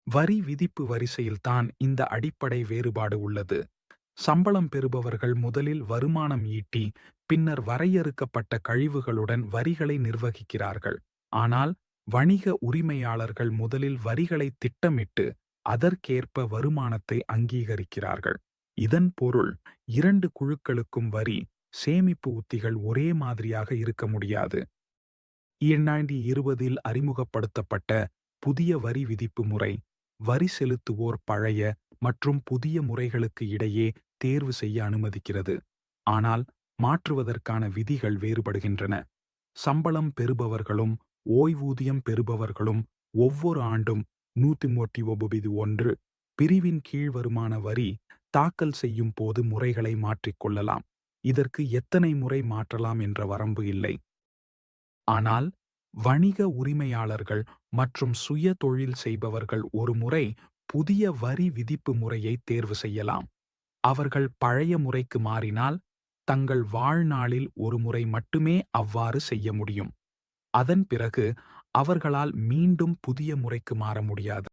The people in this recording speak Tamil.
வரி விதிப்பு வரிசையில்தான் இந்த அடிப்படை வேறுபாடு உள்ளது. சம்பளம் பெறுபவர்கள் முதலில் வருமானம் ஈட்டி, பின்னர் வரையறுக்கப்பட்ட கழிவுகளுடன் வரிகளை நிர்வகிக்கிறார்கள். ஆனால் வணிக உரிமையாளர்கள் முதலில் வரிகளை திட்டமிட்டு, அதற்கேற்ப வருமானத்தை அங்கீகரிக்கிறார்கள். இதன் பொருள், இரண்டு குழுக்களுக்கும் வரி சேமிப்பு உத்திகள் ஒரே மாதிரியாக இருக்க முடியாது. 2020 அறிமுகப்படுத்தப்பட்ட புதிய வரி விதிப்பு முறை, வரி செலுத்துவோர் பழைய மற்றும் புதிய முறைகளுக்கு இடையே தேர்வு செய்ய அனுமதிக்கிறது. ஆனால் மாற்றுவதற்கான விதிகள் வேறுபடுகின்றன. சம்பளம் பெறுபவர்களும் ஓய்வூதியம் பெறுபவர்களும் ஒவ்வொரு ஆண்டும் 131 பிரிவின் கீழ் வருமான வரி தாக்கல் செய்யும் போது முறைகளை மாற்றிக்கொள்ளலாம். இதற்கு எத்தனை முறை மாற்றலாம் என்ற வரம்பு இல்லை. ஆனால் வணிக உரிமையாளர்கள் மற்றும் சுய தொழில் செய்பவர்கள் ஒரு முறை புதிய வரி விதிப்பு முறையை தேர்வு செய்யலாம். அவர்கள் பழைய முறைக்கு மாறினால், தங்கள் வாழ்நாளில் ஒரு முறை மட்டுமே அவ்வாறு செய்ய முடியும். அதன் பிறகு அவர்களால் மீண்டும் புதிய முறைக்கு மாற முடியாது.